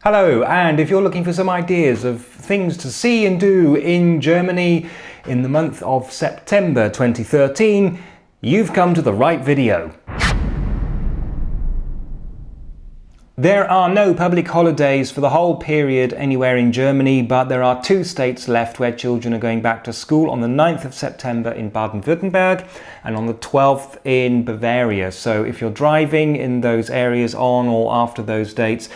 Hello, and if you're looking for some ideas of things to see and do in Germany in the month of September 2013, you've come to the right video. There are no public holidays for the whole period anywhere in Germany, but there are two states left where children are going back to school on the 9th of September in Baden-Württemberg and on the 12th in Bavaria. So if you're driving in those areas on or after those dates,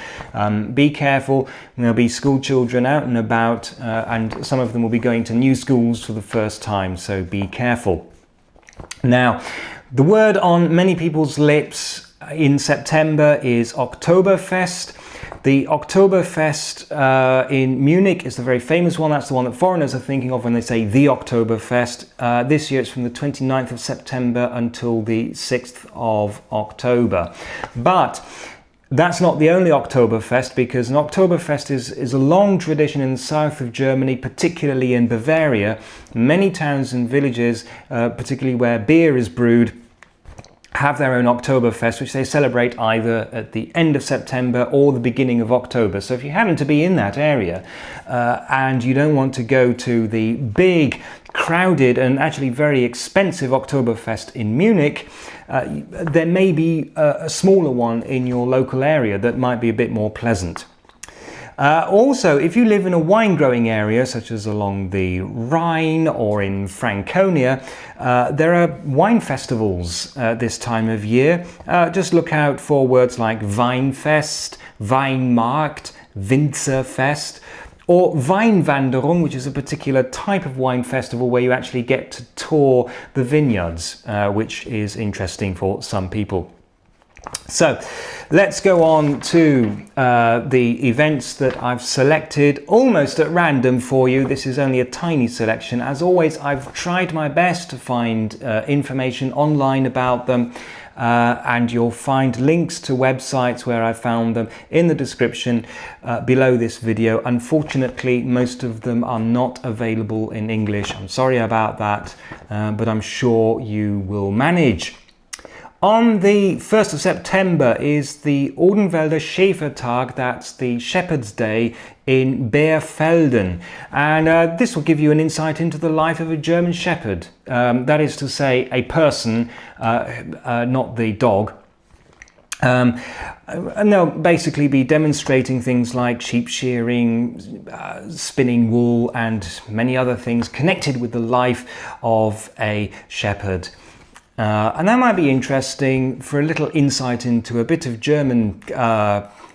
be careful. There'll be school children out and about, and some of them will be going to new schools for the first time, so be careful. Now, the word on many people's lips in September is Oktoberfest. The Oktoberfest in Munich is the very famous one. That's the one that foreigners are thinking of when they say the Oktoberfest. This year it's from the 29th of September until the 6th of October. But that's not the only Oktoberfest, because an Oktoberfest is a long tradition in the south of Germany, particularly in Bavaria. Many towns and villages, particularly where beer is brewed, have their own Oktoberfest, which they celebrate either at the end of September or the beginning of October. So if you happen to be in that area and you don't want to go to the big, crowded and actually very expensive Oktoberfest in Munich, there may be a smaller one in your local area that might be a bit more pleasant. Also, if you live in a wine growing area such as along the Rhine or in Franconia, there are wine festivals this time of year. Just look out for words like Weinfest, Weinmarkt, Winzerfest, or Weinwanderung, which is a particular type of wine festival where you actually get to tour the vineyards, which is interesting for some people. So let's go on to the events that I've selected almost at random for you. This is only a tiny selection. As always, I've tried my best to find information online about them, and you'll find links to websites where I found them in the description below this video. Unfortunately, most of them are not available in English. I'm sorry about that, but I'm sure you will manage. On the 1st of September is the Odenwälder Schäfertag, that's the Shepherd's Day in Beerfelden. And this will give you an insight into the life of a German Shepherd. That is to say, a person, not the dog. And they'll basically be demonstrating things like sheep shearing, spinning wool, and many other things connected with the life of a shepherd. And that might be interesting for a little insight into a bit of German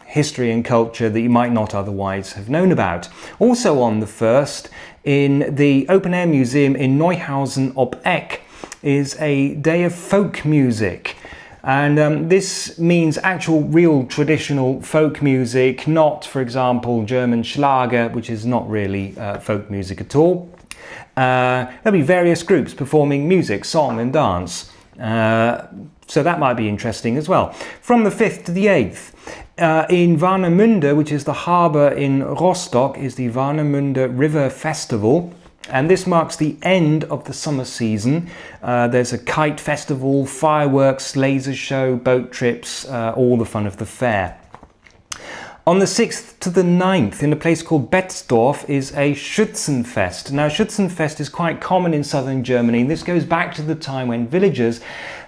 history and culture that you might not otherwise have known about. Also on the 1st, in the Open Air Museum in Neuhausen ob Eck, is a day of folk music. And this means actual real traditional folk music, not, for example, German Schlager, which is not really folk music at all. There'll be various groups performing music, song and dance. So that might be interesting as well. From the 5th to the 8th, in Warnemünder, which is the harbour in Rostock, is the Warnemünder River Festival. And this marks the end of the summer season. There's a kite festival, fireworks, laser show, boat trips, all the fun of the fair. On the 6th to the 9th, in a place called Betzdorf, is a Schützenfest. Now, Schützenfest is quite common in southern Germany, and this goes back to the time when villagers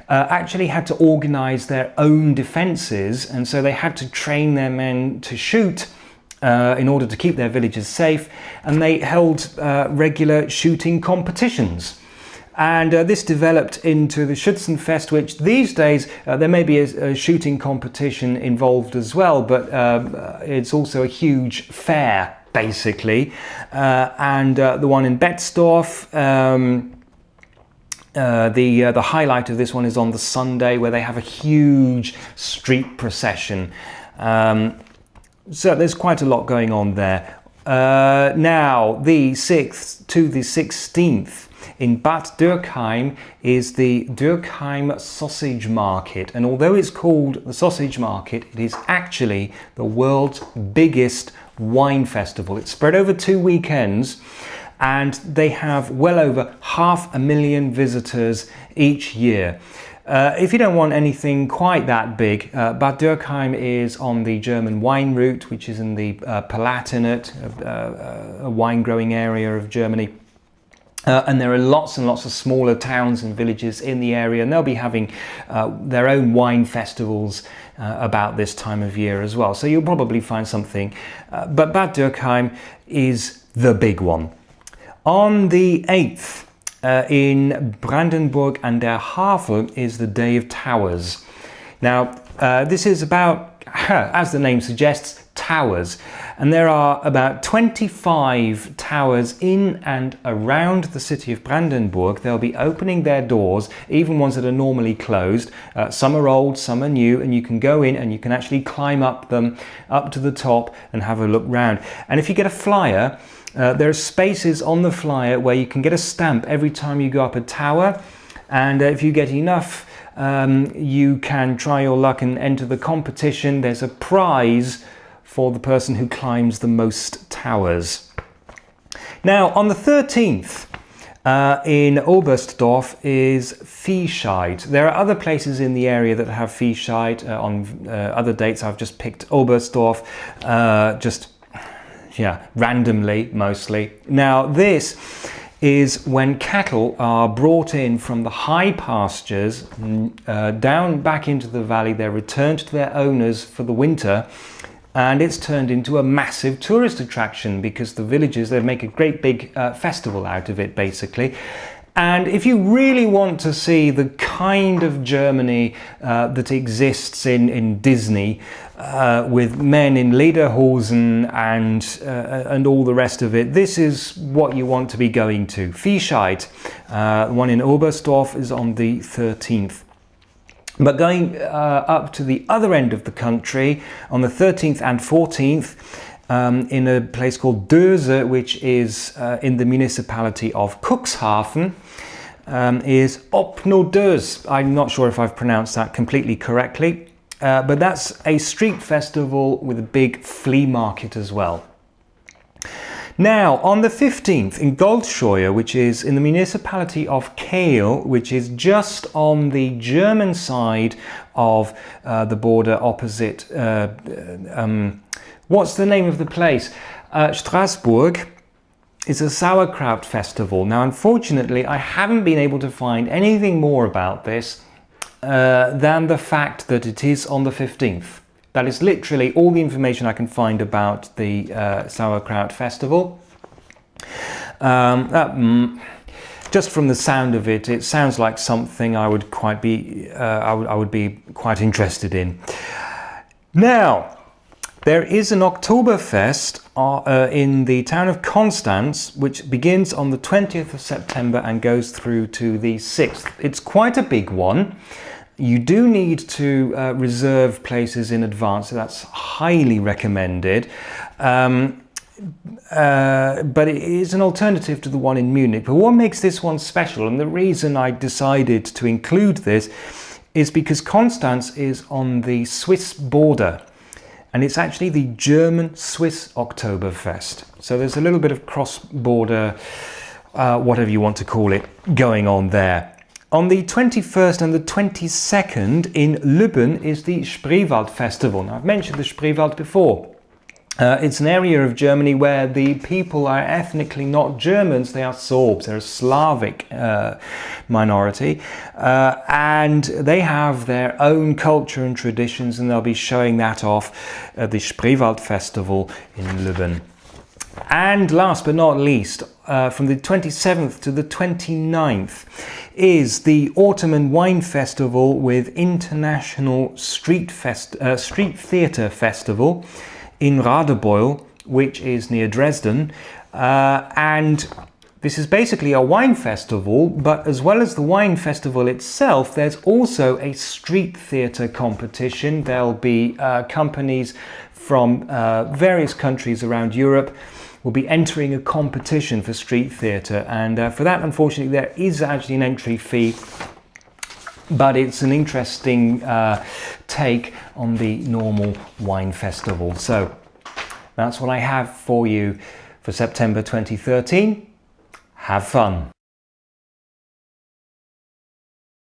actually had to organise their own defences, and so they had to train their men to shoot in order to keep their villages safe, and they held regular shooting competitions. And this developed into the Schützenfest, which these days there may be a shooting competition involved as well, but it's also a huge fair, basically. And the one in Betzdorf, the highlight of this one is on the Sunday, where they have a huge street procession. So there's quite a lot going on there. Now, the 6th to the 16th, in Bad Dürkheim is the Dürkheim sausage market, and although it's called the sausage market, it is actually the world's biggest wine festival. It's spread over 2 weekends, and they have well over 500,000 visitors each year. If you don't want anything quite that big, Bad Dürkheim is on the German wine route, which is in the Palatinate, a wine growing area of Germany. And there are lots and lots of smaller towns and villages in the area, and they'll be having their own wine festivals about this time of year as well. So you'll probably find something. But Bad Dürkheim is the big one. On the 8th, in Brandenburg an der Havel is the Day of Towers. Now, this is about, as the name suggests, towers. And there are about 25 towers in and around the city of Brandenburg. They'll be opening their doors, even ones that are normally closed. Some are old, some are new, and you can go in and you can actually climb up them, up to the top and have a look round. And if you get a flyer, there are spaces on the flyer where you can get a stamp every time you go up a tower, and if you get enough, you can try your luck and enter the competition. There's a prize for the person who climbs the most towers. Now, on the 13th, in Oberstdorf is Viehscheid. There are other places in the area that have Viehscheid. On other dates, I've just picked Oberstdorf, randomly mostly. Now this is when cattle are brought in from the high pastures down back into the valley. They're returned to their owners for the winter, and it's turned into a massive tourist attraction because the villagers, they make a great big festival out of it basically. And if you really want to see the kind of Germany that exists in Disney, with men in lederhosen and all the rest of it, this is what you want to be going to. Viehscheid, the one in Oberstdorf, is on the 13th. But going up to the other end of the country, on the 13th and 14th, in a place called Döse, which is in the municipality of Cuxhaven, is Oct No Dös. I'm not sure if I've pronounced that completely correctly, but that's a street festival with a big flea market as well. Now, on the 15th in Goldscheuer, which is in the municipality of Kehl, which is just on the German side of the border opposite, what's the name of the place? Strasbourg, is a sauerkraut festival. Now, unfortunately, I haven't been able to find anything more about this than the fact that it is on the 15th. That is literally all the information I can find about the sauerkraut festival. Just from the sound of it, it sounds like something I would I would be quite interested in. Now, there is an Oktoberfest in the town of Konstanz, which begins on the 20th of September and goes through to the 6th. It's quite a big one. You do need to reserve places in advance, so that's highly recommended. But it is an alternative to the one in Munich. But what makes this one special, and the reason I decided to include this, is because Konstanz is on the Swiss border. And it's actually the German-Swiss Oktoberfest. So there's a little bit of cross-border, whatever you want to call it, going on there. On the 21st and the 22nd in Lübben is the Spreewald Festival. Now, I've mentioned the Spreewald before. It's an area of Germany where the people are ethnically not Germans, they are Sorbs, they're a Slavic minority, and they have their own culture and traditions, and they'll be showing that off at the Spreewald Festival in Lübben. And last but not least, from the 27th to the 29th is the Autumn and Wine Festival with International Street Theatre Festival in Radebeul, which is near Dresden, and this is basically a wine festival, but as well as the wine festival itself, there's also a street theatre competition. There'll be companies from various countries around Europe will be entering a competition for street theatre, and for that, unfortunately, there is actually an entry fee, but it's an interesting take on the normal wine festival. So that's what I have for you for September 2013. Have fun.